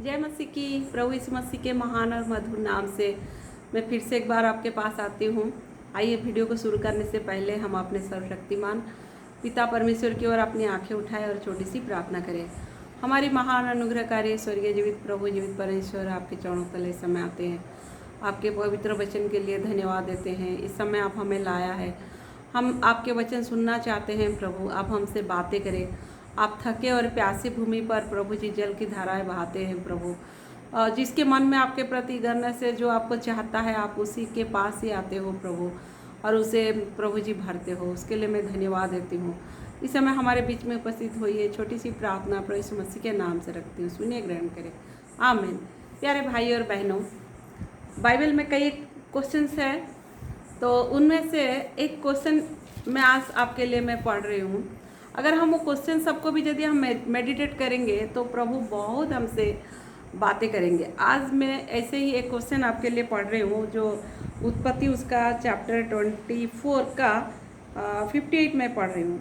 जय मसीह की। प्रभु यीशु मसीह के महान और मधुर नाम से मैं फिर से एक बार आपके पास आती हूँ। आइए वीडियो को शुरू करने से पहले हम अपने सर्वशक्तिमान पिता परमेश्वर की ओर अपनी आंखें उठाएं और छोटी सी प्रार्थना करें। हमारी महान अनुग्रहकारी स्वर्गीय जीवित प्रभु जीवित परमेश्वर आपके चरणों तले इस समय आते हैं। आपके पवित्र वचन के लिए धन्यवाद देते हैं। इस समय आप हमें लाया है, हम आपके वचन सुनना चाहते हैं। प्रभु आप हमसे बातें करें। आप थके और प्यासी भूमि पर प्रभु जी जल की धाराएं बहाते हैं। प्रभु जिसके मन में आपके प्रति गर्व से जो आपको चाहता है आप उसी के पास ही आते हो प्रभु, और उसे प्रभु जी भरते हो। उसके लिए मैं धन्यवाद देती हूँ। इस समय हमारे बीच में उपस्थित हुई है छोटी सी प्रार्थना प्रभु यीशु मसीह के नाम से रखती हूँ, सुनिए ग्रहण करें। आमीन। प्यारे भाई और बहनों, बाइबल में कई क्वेश्चंस हैं, तो उनमें से एक क्वेश्चन मैं आज आपके लिए मैं पढ़ रही हूँ। अगर हम वो क्वेश्चन सबको भी यदि हम मेडिटेट करेंगे तो प्रभु बहुत हमसे बातें करेंगे। आज मैं ऐसे ही एक क्वेश्चन आपके लिए पढ़ रही हूँ जो उत्पत्ति उसका चैप्टर 24 का 58 में पढ़ रही हूँ।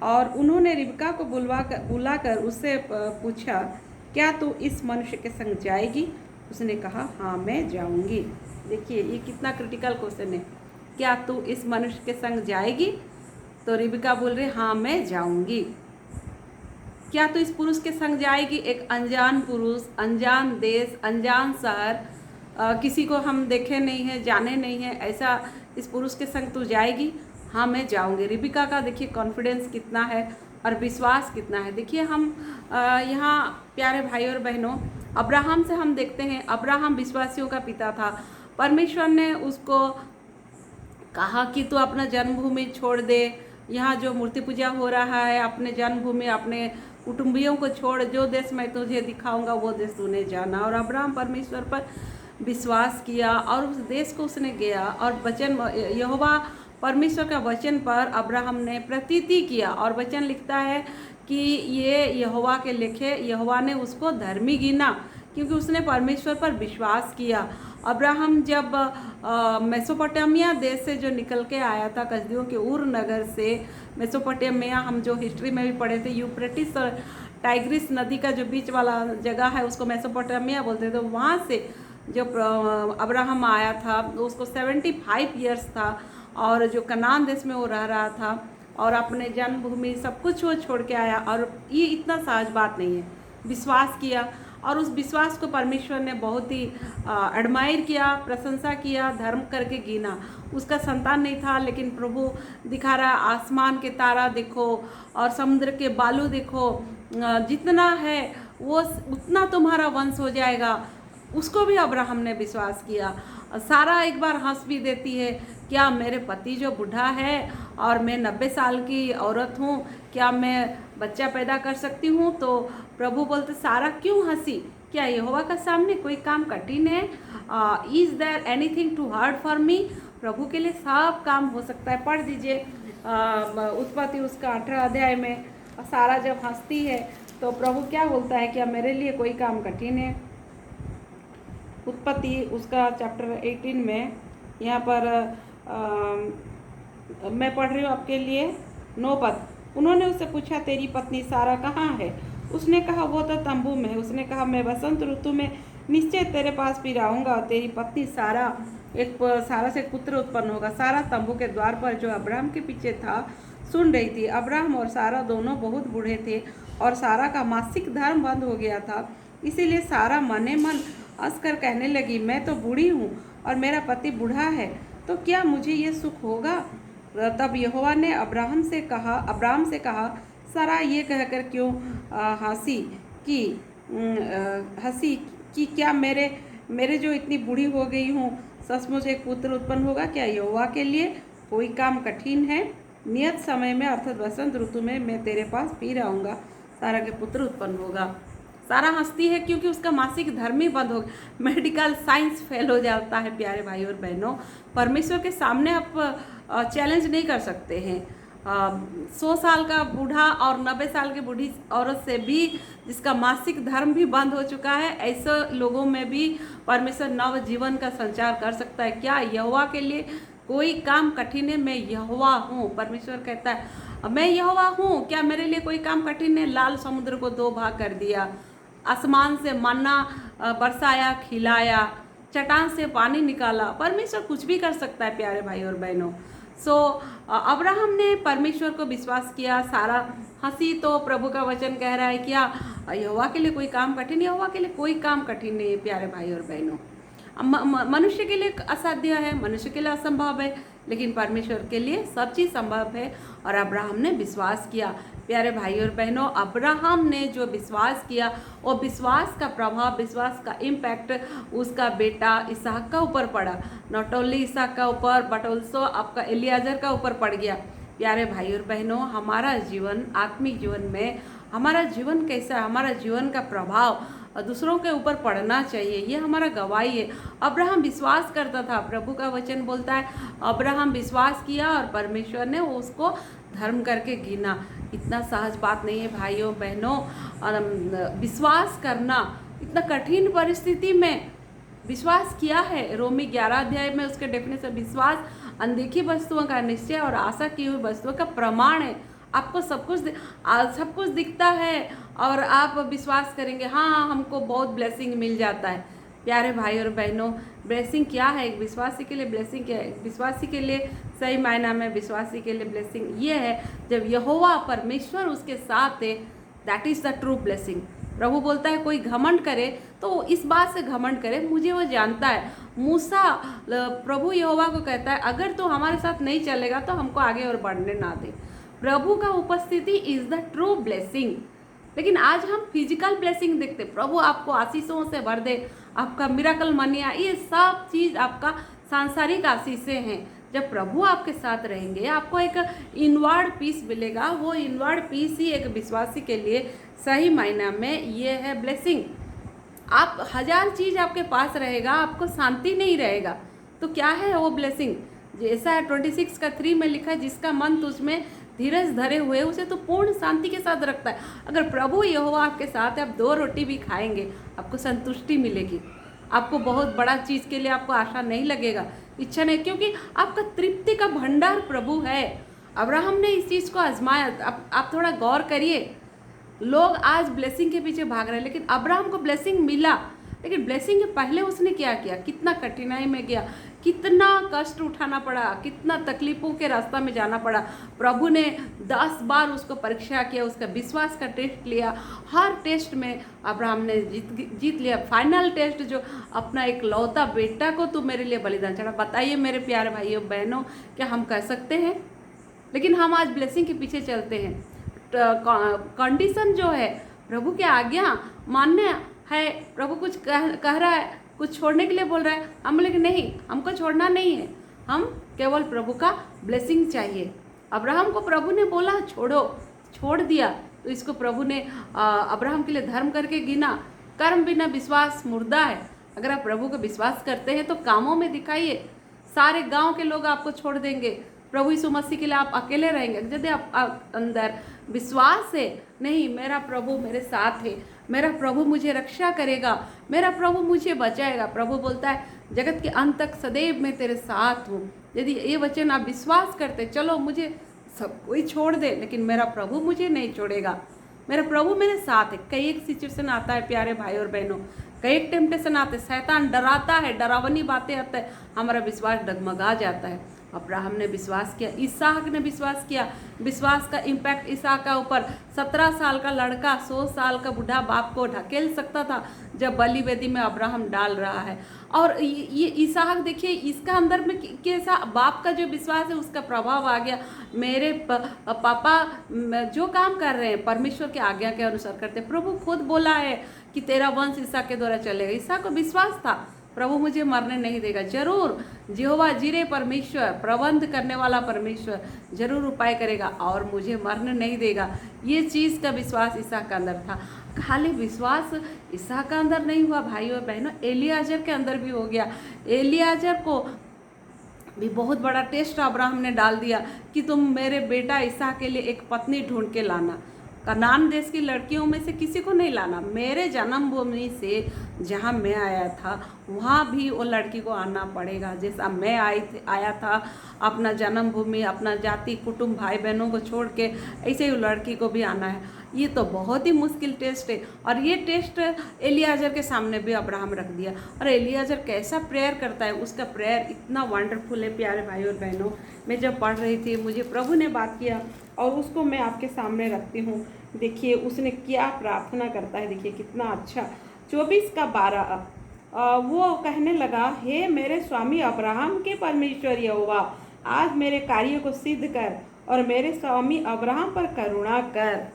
और उन्होंने रिबका को बुलाकर उससे पूछा, क्या तू इस मनुष्य के संग जाएगी? उसने कहा, हाँ मैं जाऊँगी। देखिए ये कितना क्रिटिकल क्वेश्चन है, क्या तू इस मनुष्य के संग जाएगी? तो रिबिका बोल रही, हाँ मैं जाऊंगी। क्या तू इस पुरुष के संग जाएगी? एक अनजान पुरुष, अनजान देश, अनजान शहर, किसी को हम देखे नहीं है, जाने नहीं है, ऐसा इस पुरुष के संग तू जाएगी? हाँ मैं जाऊंगी। रिबिका का देखिए कॉन्फिडेंस कितना है और विश्वास कितना है। देखिए हम यहाँ प्यारे भाई और बहनों, अब्राहम से हम देखते हैं, अब्राहम विश्वासियों का पिता था। परमेश्वर ने उसको कहा कि तू अपना जन्मभूमि छोड़ दे, यहाँ जो मूर्ति पूजा हो रहा है, अपने जन्मभूमि अपने कुटुंबियों को छोड़, जो देश मैं तुझे दिखाऊंगा वो देश तूने जाना। और अब्राहम परमेश्वर पर विश्वास किया और उस देश को उसने गया। और वचन यहोवा परमेश्वर का वचन पर अब्राहम ने प्रतीति किया, और वचन लिखता है कि ये यहोवा के लेखे, यहोवा ने उसको धर्मी गिना क्योंकि उसने परमेश्वर पर विश्वास किया। अब्राहम जब मेसोपोटामिया देश से जो निकल के आया था, कसदियों के उर नगर से, मेसोपोटामिया हम जो हिस्ट्री में भी पढ़े थे, यूफ्रेटिस और टाइग्रिस नदी का जो बीच वाला जगह है उसको मेसोपोटामिया बोलते थे। तो वहाँ से जो अब्राहम आया था उसको 75 ईयर्स था, और जो कनान देश में वो रह रहा था और अपने जन्मभूमि सब कुछ वो छोड़ के आया। और ये इतना सहज बात नहीं है, विश्वास किया, और उस विश्वास को परमेश्वर ने बहुत ही एडमायर किया, प्रशंसा किया, धर्म करके गिना। उसका संतान नहीं था, लेकिन प्रभु दिखा रहा, आसमान के तारा देखो और समुद्र के बालू देखो, जितना है वो उतना तुम्हारा वंश हो जाएगा। उसको भी अब्राहम ने विश्वास किया। सारा एक बार हंस भी देती है, क्या मेरे पति जो बूढ़ा है और मैं 90 साल की औरत हूँ, क्या मैं बच्चा पैदा कर सकती हूँ? तो प्रभु बोलते, सारा क्यों हंसी? क्या यहोवा का सामने कोई काम कठिन है? Is there anything too hard for me? प्रभु के लिए सब काम हो सकता है। पढ़ दीजिए उत्पत्ति उसका 18 अध्याय में। सारा जब हंसती है तो प्रभु क्या बोलता है, क्या मेरे लिए कोई काम कठिन है? उत्पत्ति उसका चैप्टर 18 में यहाँ पर मैं पढ़ रही हूँ आपके लिए 9 पद। उन्होंने उससे पूछा, तेरी पत्नी सारा कहाँ है? उसने कहा, वो तो तंबू में है। उसने कहा, मैं वसंत ऋतु में निश्चय तेरे पास फिर आऊँगा और तेरी पत्नी सारा से एक पुत्र उत्पन्न होगा। सारा तंबू के द्वार पर जो अब्राहम के पीछे था सुन रही थी। अब्राहम और सारा दोनों बहुत बूढ़े थे और सारा का मासिक धर्म बंद हो गया था। इसीलिए सारा मने मन हंसकर कहने लगी, मैं तो बूढ़ी हूँ और मेरा पति बूढ़ा है, तो क्या मुझे ये सुख होगा? तब यहोवा ने अब्राहम से कहा, सारा ये कहकर क्यों हंसी कि क्या मेरे जो इतनी बूढ़ी हो गई हूँ सचमुच एक पुत्र उत्पन्न होगा? क्या यहोवा के लिए कोई काम कठिन है? नियत समय में अर्थात वसंत ऋतु में मैं तेरे पास फिर आऊँगा, सारा के पुत्र उत्पन्न होगा। सारा हंसती है क्योंकि उसका मासिक धर्म ही बंद हो गया। मेडिकल साइंस फेल हो जाता है। प्यारे भाई और बहनों, परमेश्वर के सामने आप चैलेंज नहीं कर सकते हैं। 100 साल का बूढ़ा और 90 साल की बूढ़ी औरत से भी, जिसका मासिक धर्म भी बंद हो चुका है, ऐसे लोगों में भी परमेश्वर नव जीवन का संचार कर सकता है। क्या यहोवा के लिए कोई काम कठिन है? मैं यहोवा हूँ। परमेश्वर कहता है, मैं यहोवा हूँ, क्या मेरे लिए कोई काम कठिन है? लाल समुद्र को 2 भाग कर दिया, आसमान से मन्ना बरसाया, खिलाया, चट्टान से पानी निकाला। परमेश्वर कुछ भी कर सकता है प्यारे भाई और बहनों। सो अब्राहम ने परमेश्वर को विश्वास किया। सारा हंसी तो प्रभु का वचन कह रहा है क्या यहोवा के लिए कोई काम कठिन? यहोवा के लिए कोई काम कठिन नहीं है प्यारे भाई और बहनों। मनुष्य के लिए असाध्य है, मनुष्य के लिए असंभव है, लेकिन परमेश्वर के लिए सब चीज़ संभव है। और अब्राहम ने विश्वास किया प्यारे भाई और बहनों। अब्राहम ने जो विश्वास किया वो विश्वास का प्रभाव, विश्वास का इम्पैक्ट उसका बेटा इसहाक का ऊपर पड़ा। नॉट ओनली इसहाक का ऊपर बट ऑल्सो आपका एलियाजर का ऊपर पड़ गया। प्यारे भाई और बहनों, हमारा जीवन, आत्मिक जीवन में हमारा जीवन कैसा है, हमारा जीवन का प्रभाव दूसरों के ऊपर पड़ना चाहिए, ये हमारा गवाही है। अब्राहम विश्वास करता था, प्रभु का वचन बोलता है अब्राहम विश्वास किया और परमेश्वर ने उसको धर्म करके गिना। इतना सहज बात नहीं है भाइयों बहनों। विश्वास करना इतना कठिन परिस्थिति में विश्वास किया है। रोमी 11 अध्याय में उसके डेफिनेशन, विश्वास अनदेखी वस्तुओं का निश्चय और आशा की हुई वस्तुओं का प्रमाण है। आपको सब कुछ दिखता है और आप विश्वास करेंगे हाँ हमको बहुत ब्लेसिंग मिल जाता है। प्यारे भाई और बहनों, ब्लेसिंग क्या है? एक विश्वासी के लिए ब्लेसिंग क्या है? विश्वासी के लिए सही मायना में विश्वासी के लिए ब्लेसिंग ये है जब यहोवा परमेश्वर उसके साथ है, that is the true blessing. प्रभु बोलता है कोई घमंड करे तो इस बात से घमंड करे मुझे वो जानता है। मूसा प्रभु यहोवा को कहता है अगर तू हमारे साथ नहीं चलेगा तो हमको आगे और बढ़ने ना दे। प्रभु का उपस्थिति इज द ट्रू ब्लेसिंग। लेकिन आज हम फिजिकल ब्लेसिंग देखते, प्रभु आपको आशीषों से भर दे, आपका मिराकल मनिया, ये सब चीज़ आपका सांसारिक आशीषें हैं। जब प्रभु आपके साथ रहेंगे आपको एक इनवर्ड पीस मिलेगा। वो इनवर्ड पीस ही एक विश्वासी के लिए सही मायना में ये है ब्लेसिंग। आप 1000 चीज़ आपके पास रहेगा, आपको शांति नहीं रहेगा, तो क्या है वो ब्लेसिंग? जैसा है 26:3 में लिखा है जिसका मन तुझमें धीरज धरे हुए उसे तो पूर्ण शांति के साथ रखता है। अगर प्रभु यहोवा आपके साथ है, आप 2 रोटी भी खाएंगे आपको संतुष्टि मिलेगी। आपको बहुत बड़ा चीज़ के लिए आपको आशा नहीं लगेगा, इच्छा नहीं, क्योंकि आपका तृप्ति का भंडार प्रभु है। अब्राहम ने इस चीज़ को आजमाया। आप थोड़ा गौर करिए, लोग आज ब्लेसिंग के पीछे भाग रहे हैं, लेकिन अब्राहम को ब्लेसिंग मिला, लेकिन ब्लेसिंग के पहले उसने क्या किया? कितना कठिनाई में गया, कितना कष्ट उठाना पड़ा, कितना तकलीफों के रास्ता में जाना पड़ा। प्रभु ने 10 बार उसको परीक्षा किया, उसका विश्वास का टेस्ट लिया। हर टेस्ट में अब्राहम ने जीत लिया। फाइनल टेस्ट जो अपना एक लौता बेटा को तू मेरे लिए बलिदान चढ़ा। बताइए मेरे प्यारे भाइयों बहनों, क्या हम कर सकते हैं? लेकिन हम आज ब्लेसिंग के पीछे चलते हैं। कंडीशन जो है प्रभु के आज्ञा मान्य है। प्रभु कुछ कह रहा है, कुछ छोड़ने के लिए बोल रहा है, हम बोले कि नहीं हमको छोड़ना नहीं है, हम केवल प्रभु का ब्लेसिंग चाहिए। अब्राहम को प्रभु ने बोला छोड़ो, छोड़ दिया, तो इसको प्रभु ने अब्राहम के लिए धर्म करके गिना। कर्म बिना विश्वास मुर्दा है। अगर आप प्रभु को विश्वास करते हैं तो कामों में दिखाइए। सारे गांव के लोग आपको छोड़ देंगे, प्रभु यीशु मसीह के लिए आप अकेले रहेंगे। यदि आप अंदर विश्वास है, नहीं मेरा प्रभु मेरे साथ है, मेरा प्रभु मुझे रक्षा करेगा, मेरा प्रभु मुझे बचाएगा। प्रभु बोलता है जगत के अंत तक सदैव मैं तेरे साथ हूँ। यदि ये वचन आप विश्वास करते, चलो मुझे सब कोई छोड़ दे लेकिन मेरा प्रभु मुझे नहीं छोड़ेगा, मेरा प्रभु मेरे साथ है। कई एक सिचुएशन आता है प्यारे भाई और बहनों, कई एक टेम्पटेशन आते, शैतान डराता है, डरावनी बातें आते हैं, हमारा विश्वास डगमगा जाता है। अब्राहम ने विश्वास किया, इसहाक ने विश्वास किया। विश्वास का इम्पैक्ट इसहाक का ऊपर। 17 साल का लड़का 100 साल का बूढ़ा बाप को ढकेल सकता था जब बलि वेदी में अब्राहम डाल रहा है। और ये इसहाक देखिए, इसका अंदर में कैसा बाप का जो विश्वास है उसका प्रभाव आ गया। मेरे पापा जो काम कर रहे हैं परमेश्वर के आज्ञा के अनुसार करते। प्रभु खुद बोला है कि तेरा वंश इसहाक के द्वारा चलेगा। इसहाक को विश्वास था प्रभु मुझे मरने नहीं देगा, जरूर यहोवा जीरे परमेश्वर, प्रबंध करने वाला परमेश्वर जरूर उपाय करेगा और मुझे मरने नहीं देगा। ये चीज़ का विश्वास इसहाक का अंदर था। खाली विश्वास इसहाक का अंदर नहीं हुआ भाइयों बहनों, एलियाजर के अंदर भी हो गया। एलियाजर को भी बहुत बड़ा टेस्ट अब्राहम ने डाल दिया कि तुम मेरे बेटा इसहाक के लिए एक पत्नी ढूंढ के लाना। कनान देश की लड़कियों में से किसी को नहीं लाना, मेरे जन्मभूमि से जहाँ मैं आया था वहाँ भी वो लड़की को आना पड़ेगा। जैसा मैं आया था अपना जन्मभूमि, अपना जाति कुटुंब भाई बहनों को छोड़ के, ऐसे ही लड़की को भी आना है। ये तो बहुत ही मुश्किल टेस्ट है। और ये टेस्ट एलियाजर के सामने भी अब्राहम रख दिया। और एलियाजर कैसा प्रेयर करता है, उसका प्रेयर इतना वंडरफुल है प्यारे भाई और बहनों। मैं जब पढ़ रही थी मुझे प्रभु ने बात किया और उसको मैं आपके सामने रखती हूँ। देखिए उसने क्या प्रार्थना करता है, देखिए कितना अच्छा। 24:12 वो कहने लगा, हे मेरे स्वामी अब्राहम के परमेश्वर यहोवा, आज मेरे कार्य को सिद्ध कर और मेरे स्वामी अब्राहम पर करुणा कर।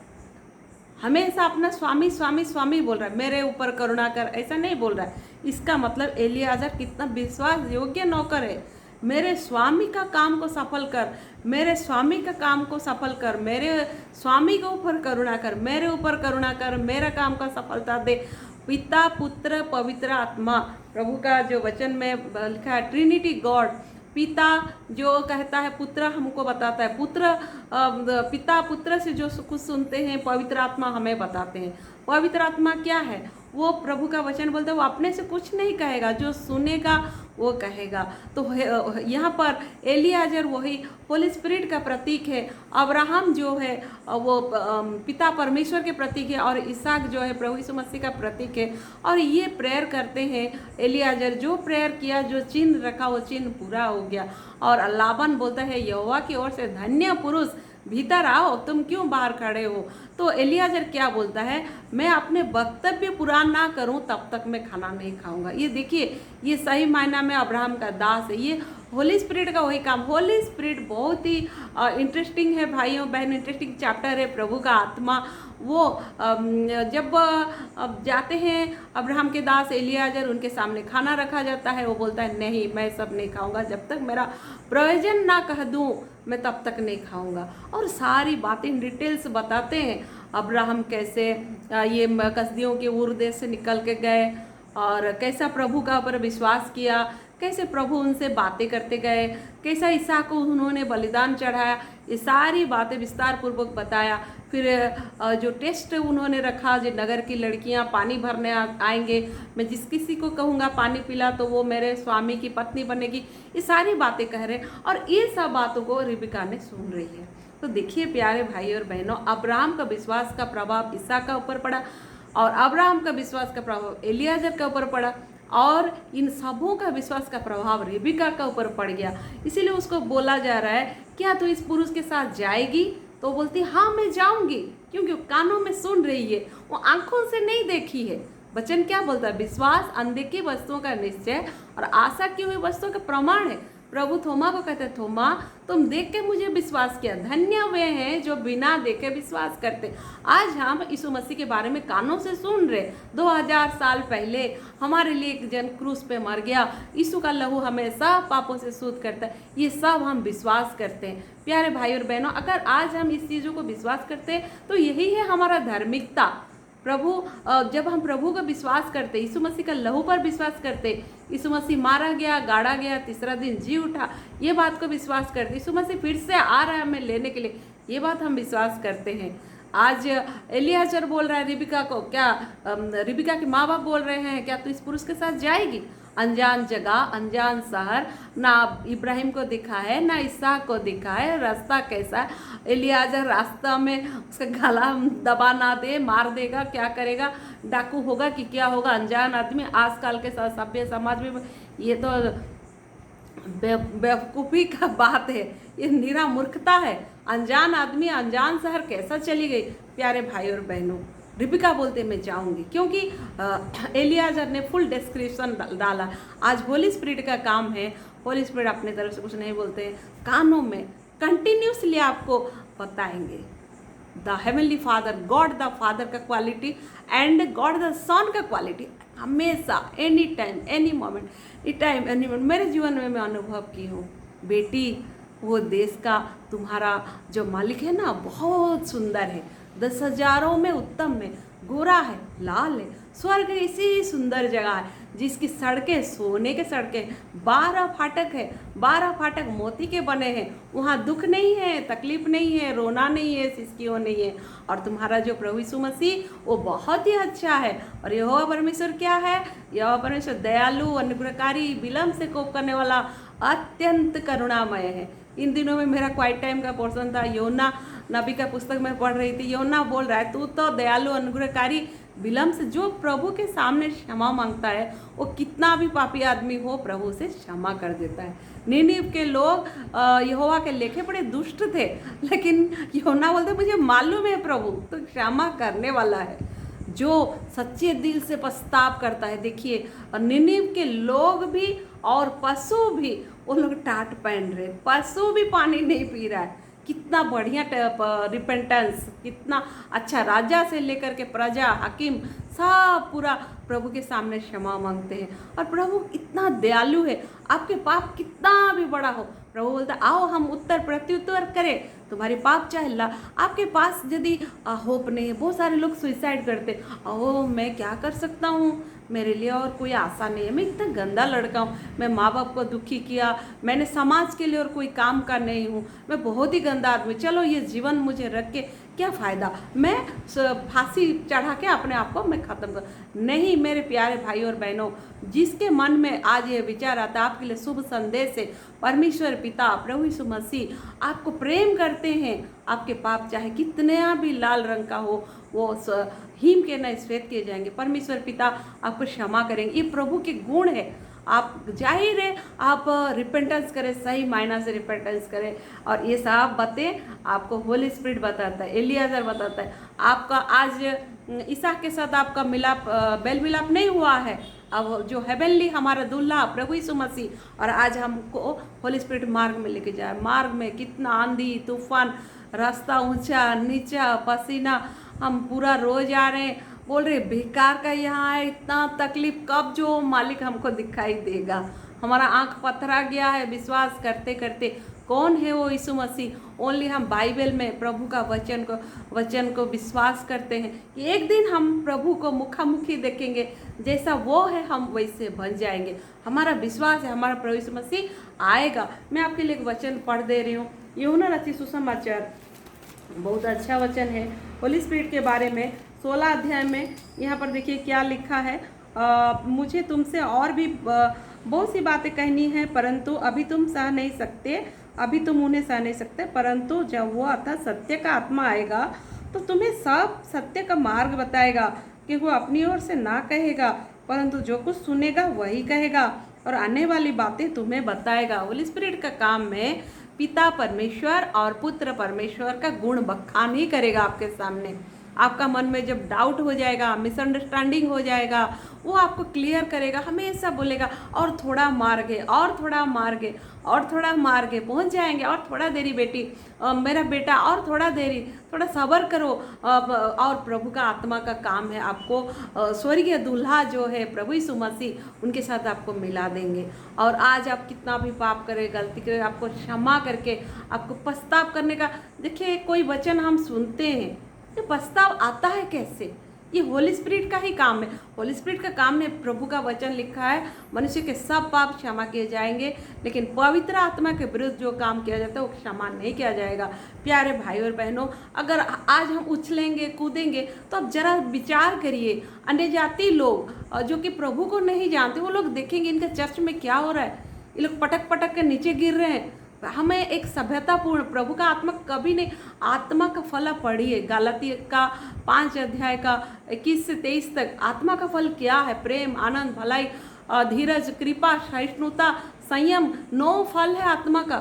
हमेशा अपना स्वामी स्वामी स्वामी बोल रहा है, मेरे ऊपर करुणा कर, ऐसा नहीं बोल रहा है। इसका मतलब एलियाजर कितना विश्वास योग्य नौकर है। मेरे स्वामी का काम को सफल कर, मेरे स्वामी का काम को सफल कर, मेरे स्वामी के ऊपर करुणा कर, मेरे ऊपर करुणा कर, मेरा काम का सफलता दे। पिता पुत्र पवित्र आत्मा, प्रभु का जो वचन में लिखा है ट्रिनिटी गॉड। पिता जो कहता है, पुत्र हमको बताता है, पिता पुत्र से जो कुछ सुनते हैं, पवित्र आत्मा हमें बताते हैं। पवित्र आत्मा क्या है? वो प्रभु का वचन बोलते हैं, वो अपने से कुछ नहीं कहेगा, जो सुनेगा वो कहेगा। तो यहाँ पर एलियाजर वही होली स्पिरिट का प्रतीक है, अब्राहम जो है वो पिता परमेश्वर के प्रतीक है, और इसहाक जो है प्रभु यीशु मसीह का प्रतीक है। और ये प्रेयर करते हैं एलियाजर, जो प्रेयर किया, जो चिन्ह रखा वो चिन्ह पूरा हो गया। और लाबान बोलता है, यहोवा की ओर से धन्य पुरुष भीतर आओ, तुम क्यों बाहर खड़े हो? तो एलियाजर क्या बोलता है, मैं अपने वक्तव्य पूरा ना करूं तब तक मैं खाना नहीं खाऊंगा। ये देखिए, ये सही मायना में अब्राहम का दास है। ये होली स्पिरिट का वही काम। होली स्पिरिट बहुत ही इंटरेस्टिंग है भाइयों बहन, इंटरेस्टिंग चैप्टर है। प्रभु का आत्मा वो जब जाते हैं अब्राहम के दास एलियाजर, उनके सामने खाना रखा जाता है, वो बोलता है नहीं मैं सब नहीं खाऊंगा, जब तक मेरा प्रयोजन ना कह दूं मैं तब तक नहीं खाऊंगा। और सारी बातें डिटेल्स बताते हैं, अब्राहम कैसे ये कसदियों के उर देश से निकल के गए और कैसा प्रभु का ऊपर विश्वास किया, कैसे प्रभु उनसे बातें करते गए, कैसा इसहाक को उन्होंने बलिदान चढ़ाया, ये सारी बातें विस्तार पूर्वक बताया। फिर जो टेस्ट उन्होंने रखा, जो नगर की लड़कियां पानी भरने आएंगे, मैं जिस किसी को कहूँगा पानी पिला तो वो मेरे स्वामी की पत्नी बनेगी, ये सारी बातें कह रहे हैं। और ये सब बातों को रिबिका ने सुन रही है। तो देखिए प्यारे भाई और बहनों, अब्राहम का विश्वास का प्रभाव इसहाक का ऊपर पड़ा, और अब्राहम का विश्वास का प्रभाव एलियाजर के ऊपर पड़ा, और इन सबों का विश्वास का प्रभाव रिबिका का ऊपर पड़ गया। इसीलिए उसको बोला जा रहा है, क्या तू इस पुरुष के साथ जाएगी? तो बोलती हाँ मैं जाऊंगी, क्योंकि कानों में सुन रही है, वो आंखों से नहीं देखी है। वचन क्या बोलता है? विश्वास अनदेखी वस्तुओं का निश्चय और आशा की हुई वस्तुओं का प्रमाण है। प्रभु थोमा को कहते, थोमा तुम देख के मुझे विश्वास किया, धन्य वे हैं जो बिना देखे विश्वास करते। आज हम यीशु मसीह के बारे में कानों से सुन रहे, 2000 साल पहले हमारे लिए एक जन क्रूस पे मर गया, यीशु का लहू हमें सब पापों से शुद्ध करता है, ये सब हम विश्वास करते हैं। प्यारे भाई और बहनों, अगर आज हम इस चीज़ों को विश्वास करते हैं तो यही है हमारा धार्मिकता। प्रभु जब हम प्रभु का विश्वास करते, यीशु मसीह का लहू पर विश्वास करते, यीशु मसीह मारा गया, गाड़ा गया, तीसरा दिन जी उठा, ये बात को विश्वास करते, यीशु मसीह फिर से आ रहा है हमें लेने के लिए, ये बात हम विश्वास करते हैं। आज एलियाजर बोल रहा है रिबिका को, क्या रिबिका के माँ बाप बोल रहे हैं, क्या तू इस पुरुष के साथ जाएगी? अनजान जगह, अनजान शहर, ना इब्राहिम को दिखा है ना इसहाक को दिखा है, रास्ता कैसा है? एलियाजर रास्ता में उसका गला दबा ना दे, मार देगा, क्या करेगा? डाकू होगा कि क्या होगा? अनजान आदमी, आजकल के सभ्य समाज में ये तो बेवकूफ़ी का बात है, ये निरा मूर्खता है। अनजान आदमी अनजान शहर कैसा चली गई? प्यारे भाई और बहनों, रिबिका बोलते मैं जाऊंगी, क्योंकि एलियाजर ने फुल डिस्क्रिप्शन डाला। आज होली स्पिरिट का काम है, होली स्पिरिट अपने तरफ से कुछ नहीं बोलते हैं, कानों में कंटिन्यूसली आपको बताएंगे। The heavenly father, God the father का क्वालिटी एंड गॉड द सन का क्वालिटी हमेशा, any time, any moment, any moment मेरे जीवन में मैं अनुभव की हूँ। बेटी, वो देश का तुम्हारा जो मालिक है ना, बहुत सुंदर है, 10,000 में उत्तम है, गोरा है, लाल है, स्वर्ग ऐसी सुंदर जगह है जिसकी सड़कें सोने के सड़कें, 12 फाटक है, 12 फाटक मोती के बने हैं, वहाँ दुख नहीं है, तकलीफ नहीं है, रोना नहीं है, सिसकियों नहीं है। और तुम्हारा जो प्रभु यीशु मसीह वो बहुत ही अच्छा है। और यहोवा परमेश्वर क्या है? यहोवा परमेश्वर दयालु, अनुग्रहकारी, विलम्ब से कोप करने वाला, अत्यंत करुणामय है। इन दिनों में मेरा क्वाइट टाइम का पोर्शन था, योना नबी का पुस्तक में पढ़ रही थी, यूहन्ना बोल रहा है तू तो दयालु अनुग्रहकारी विलम्ब से, जो प्रभु के सामने क्षमा मांगता है वो कितना भी पापी आदमी हो प्रभु से क्षमा कर देता है। निनीव के लोग यहोवा के लेखे बड़े दुष्ट थे, लेकिन यूहन्ना बोलते मुझे मालूम है प्रभु तो क्षमा करने वाला है, जो सच्चे दिल से पछताव करता है। देखिए निनीव के लोग भी और पशु भी, वो लोग टाट पहन रहे, पशु भी पानी नहीं पी रहा है। कितना बढ़िया रिपेंटेंस, कितना अच्छा। राजा से लेकर के प्रजा, हकीम, सब पूरा प्रभु के सामने क्षमा मांगते हैं। और प्रभु इतना दयालु है, आपके पाप कितना भी बड़ा हो, प्रभु बोलता आओ हम उत्तर प्रत्युत्तर करें, तुम्हारे पाप चाहे ला। आपके पास यदि होप नहीं है, बहुत सारे लोग सुइसाइड करते, ओह मैं क्या कर सकता हूँ, मेरे लिए और कोई आशा नहीं है, मैं इतना गंदा लड़का हूँ, मैं माँ बाप को दुखी किया, मैंने समाज के लिए और कोई काम का नहीं हूँ, मैं बहुत ही गंदा आदमी, चलो ये जीवन मुझे रख के क्या फ़ायदा, मैं फांसी चढ़ा के अपने आप को मैं ख़त्म कर। नहीं मेरे प्यारे भाई और बहनों, जिसके मन में आज ये विचार आता है, आपके लिए शुभ संदेश है। परमेश्वर पिता प्रभु यीशु मसीह आपको प्रेम करते हैं। आपके पाप चाहे कितने भी लाल रंग का हो, वो हिम के न श्वेत किए जाएंगे। परमेश्वर पिता आपको क्षमा करेंगे, ये प्रभु के गुण है। आप जाहिर है आप रिपेंटेंस करें, सही मायना से रिपेंटेंस करें, और ये सब बातें आपको होली स्पिरिट बताता है, एलियाजर बताता है। आपका आज ईसा के साथ आपका मिलाप, बेल मिलाप नहीं हुआ है। अब जो हेवनली हमारा दूल्हा प्रभु यीशु मसीह, और आज हमको होली स्पिरिट मार्ग में लेके जाए। मार्ग में कितना आंधी तूफान, रास्ता ऊंचा नीचा, पसीना, हम पूरा रोज आ रहे हैं, बोल रहे बेकार का यहाँ है, इतना तकलीफ, कब जो मालिक हमको दिखाई देगा। हमारा आंख पथरा गया है विश्वास करते करते। कौन है वो यीशु मसीह? ओनली हम बाइबल में प्रभु का वचन को विश्वास करते हैं कि एक दिन हम प्रभु को मुखामुखी देखेंगे, जैसा वो है हम वैसे बन जाएंगे। हमारा विश्वास है, हमारा प्रभु यीशु मसीह आएगा। मैं आपके लिए एक वचन पढ़ दे रही हूँ, यूहन्ना रचित सुसमाचार, बहुत अच्छा वचन है होली स्पिरिट के बारे में। 16 अध्याय में यहाँ पर देखिए क्या लिखा है। मुझे तुमसे और भी बहुत सी बातें कहनी है, परंतु अभी तुम सह नहीं सकते, अभी तुम उन्हें सह नहीं सकते, परंतु जब वो अर्थात सत्य का आत्मा आएगा तो तुम्हें सब सत्य का मार्ग बताएगा, कि वो अपनी ओर से ना कहेगा, परंतु जो कुछ सुनेगा वही कहेगा, और आने वाली बातें तुम्हें बताएगा। होली स्पिरिट का काम में पिता परमेश्वर और पुत्र परमेश्वर का गुण बखान ही करेगा आपके सामने। आपका मन में जब डाउट हो जाएगा, मिसअंडरस्टैंडिंग हो जाएगा, वो आपको क्लियर करेगा। हमेशा बोलेगा और थोड़ा मार्ग है, और थोड़ा मार्ग है, और थोड़ा मार्ग है, पहुंच जाएंगे, और थोड़ा देरी बेटी, मेरा बेटा, और थोड़ा देरी, थोड़ा सब्र करो। और प्रभु का आत्मा का काम है आपको स्वर्गीय दूल्हा जो है प्रभु यीशु मसीह, उनके साथ आपको मिला देंगे। और आज आप कितना भी पाप करें, गलती करें, आपको क्षमा करके आपको पछताव करने का। देखिए कोई वचन हम सुनते हैं, ये पछताव आता है कैसे? ये होली स्पिरिट का ही काम है। होली स्पिरिट का काम में प्रभु का वचन लिखा है, मनुष्य के सब पाप क्षमा किए जाएंगे, लेकिन पवित्र आत्मा के विरुद्ध जो काम किया जाता है वो क्षमा नहीं किया जाएगा। प्यारे भाई और बहनों, अगर आज हम उछलेंगे कूदेंगे तो अब जरा विचार करिए। अन्य जाति लोग जो कि प्रभु को नहीं जानते, वो लोग देखेंगे इनके चर्च में क्या हो रहा है, ये लोग पटक पटक के नीचे गिर रहे हैं। हमें एक सभ्यतापूर्ण प्रभु का आत्मा कभी नहीं, आत्मा का फल पढ़िए, गलाती का 5 अध्याय का 21 से 23 तक। आत्मा का फल क्या है? प्रेम, आनंद, भलाई, धीरज, कृपा, सहिष्णुता, संयम, 9 फल है आत्मा का।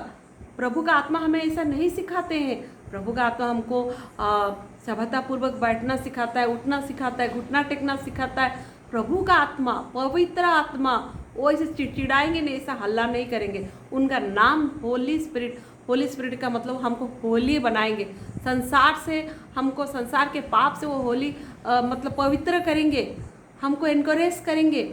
प्रभु का आत्मा हमें ऐसा नहीं सिखाते हैं। प्रभु का आत्मा हमको सभ्यतापूर्वक बैठना सिखाता है, उठना सिखाता है, घुटना टेकना सिखाता है। प्रभु का आत्मा, पवित्र आत्मा, वो ऐसे चिड़चिड़ाएंगे नहीं, ऐसा हल्ला नहीं करेंगे। उनका नाम होली स्पिरिट। होली स्पिरिट का मतलब हमको होली बनाएंगे, संसार से हमको, संसार के पाप से वो होली मतलब पवित्र करेंगे, हमको इनकरेज करेंगे।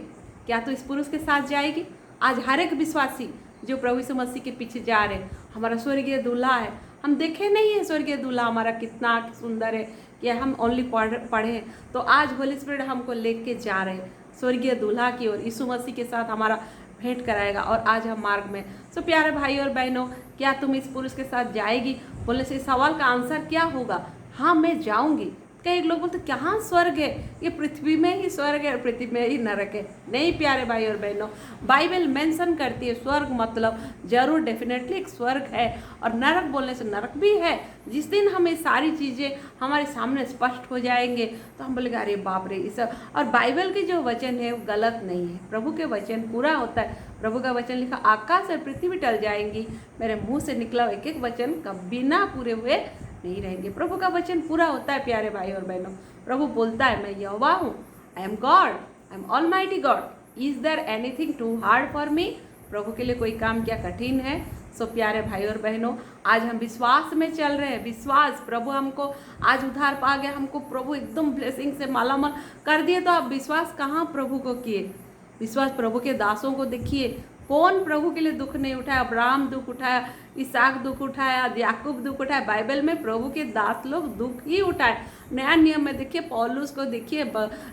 क्या तो इस पुरुष के साथ जाएगी? आज हर एक विश्वासी जो प्रभु यीशु मसीह के पीछे जा रहे हैं, हमारा स्वर्गीय दूल्हा है। हम देखे नहीं है स्वर्गीय दूल्हा हमारा कितना सुंदर है, कि हम ओनली पढ़े। तो आज होली स्पिरिट हमको लेके जा रहे हैं स्वर्गीय दूल्हा की ओर। यीशु मसीह के साथ हमारा भेंट कराएगा, और आज हम मार्ग में। सो प्यारे भाई और बहनों, क्या तुम इस पुरुष के साथ जाएगी? बोलने से सवाल का आंसर क्या होगा? हाँ मैं जाऊंगी। कई लोग बोलते कहाँ स्वर्ग है, ये पृथ्वी में ही स्वर्ग है और पृथ्वी में ही नरक है। नहीं प्यारे भाई और बहनों, बाइबल मेंशन करती है स्वर्ग मतलब जरूर डेफिनेटली एक स्वर्ग है, और नरक बोलने से नरक भी है। जिस दिन हमें सारी चीज़ें हमारे सामने स्पष्ट हो जाएंगे तो हम बोलेंगे अरे बाप रे इस। और बाइबल के जो वचन है वो गलत नहीं है, प्रभु के वचन पूरा होता है। प्रभु का वचन लिखा, आकाश और पृथ्वी टल जाएंगी, मेरे मुंह से निकला एक एक वचन कभी ना पूरे हुए नहीं रहेंगे। प्रभु का वचन पूरा होता है प्यारे भाई और बहनों। प्रभु बोलता है मैं यहोवा हूँ, I am God, I am almighty God, is there anything too hard for me. प्रभु के लिए कोई काम क्या कठिन है। सो प्यारे भाई और बहनों, आज हम विश्वास में चल रहे हैं। विश्वास, प्रभु हमको आज उद्धार पा गया, हमको प्रभु एकदम ब्लेसिंग से मालामाल कर दिए। तो आप विश्वास कहाँ प्रभु को किए? विश्वास प्रभु के दासों को देखिए, कौन प्रभु के लिए दुख नहीं उठाया। अब्राहम दुख उठाया, इसहाक दुख उठाया, याकूब दुख उठाया। बाइबल में प्रभु के दास लोग दुख ही उठाए। नया नियम में देखिए, पौलुस को देखिए,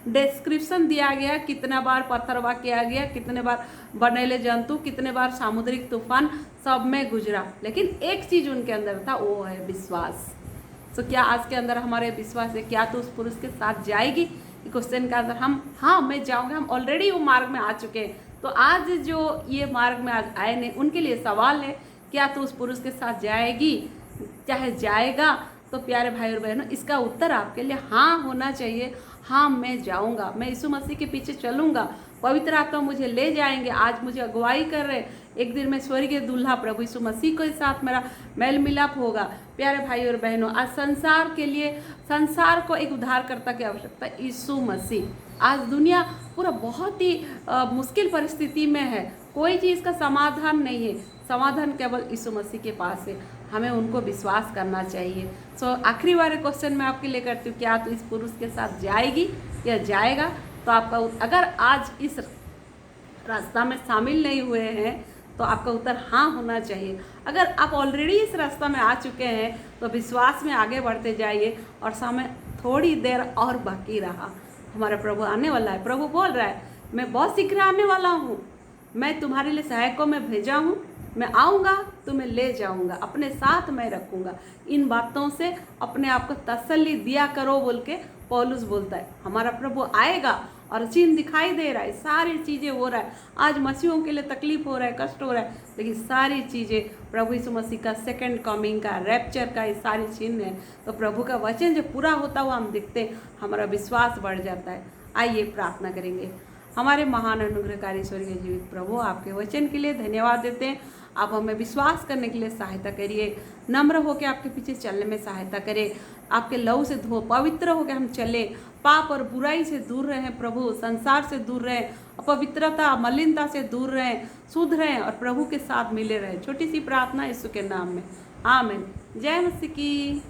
डिस्क्रिप्शन दिया गया, कितना बार पत्थरवा किया गया, कितने बार बनेले जंतु, कितने बार सामुद्रिक तूफान, सब में गुजरा, लेकिन एक चीज उनके अंदर था, वो है विश्वास। तो क्या आज के अंदर हमारे विश्वास है? क्या तो उस पुरुष के साथ जाएगी? क्वेश्चन का अंदर हम हाँ मैं जाऊँगा, हम ऑलरेडी वो मार्ग में आ चुके हैं। तो आज जो ये मार्ग में आज आए ने उनके लिए सवाल है, क्या तो उस पुरुष के साथ जाएगी, चाहे जाएगा? तो प्यारे भाई और बहनों, इसका उत्तर आपके लिए हाँ होना चाहिए। हाँ मैं जाऊँगा, मैं यीशु मसीह के पीछे चलूँगा, पवित्र आत्मा मुझे ले जाएंगे, आज मुझे अगुवाई कर रहे। एक दिन मैं स्वर्गीय दूल्हा प्रभु यीशु मसीह के साथ मेरा मेल मिलाप होगा। प्यारे भाई और बहनों, आज संसार के लिए, संसार को एक उद्धारकर्ता की आवश्यकता है, यीशु मसीह। आज दुनिया पूरा बहुत ही मुश्किल परिस्थिति में है, कोई चीज़ का समाधान नहीं है, समाधान केवल यीशु मसीह के पास है। हमें उनको विश्वास करना चाहिए। सो आखिरी वाले क्वेश्चन मैं आपके लिए करती हूँ, क्या तो इस पुरुष के साथ जाएगी या जाएगा? तो आपका अगर आज इस रास्ता में शामिल नहीं हुए हैं तो आपका उत्तर हाँ होना चाहिए। अगर आप ऑलरेडी इस रास्ता में आ चुके हैं तो विश्वास में आगे बढ़ते जाइए, और समय थोड़ी देर और बाकी रहा, हमारा प्रभु आने वाला है। प्रभु बोल रहा है मैं बहुत शीघ्र आने वाला हूँ, मैं तुम्हारे लिए सहायकों में भेजा हूँ, मैं आऊँगा, तुम्हें ले जाऊँगा, अपने साथ मैं रखूँगा। इन बातों से अपने आप को तसल्ली दिया करो बोल के पौलुस बोलता है। हमारा प्रभु आएगा और चिन्ह दिखाई दे रहा है, सारी चीज़ें हो रहा है। आज मसीहों के लिए तकलीफ हो रहा है, कष्ट हो रहा है, लेकिन सारी चीज़ें प्रभु यीशु मसीह का सेकंड कमिंग का, रैप्चर का, ये सारी चिन्ह है। तो प्रभु का वचन जब पूरा होता हुआ हम देखते हैं, हमारा विश्वास बढ़ जाता है। आइए प्रार्थना करेंगे। हमारे महान अनुग्रहकारी स्वर्गीय जीवित प्रभु, आपके वचन के लिए धन्यवाद देते हैं। आप हमें विश्वास करने के लिए सहायता करिए, नम्र होकर आपके पीछे चलने में सहायता करें, आपके लहू से धो पवित्र होकर हम चले, पाप और बुराई से दूर रहें प्रभु, संसार से दूर रहें, अपवित्रता मलिनता से दूर रहें, शुद्ध रहें और प्रभु के साथ मिले रहें। छोटी सी प्रार्थना यीशु के नाम में, आमीन। जय मसीह की।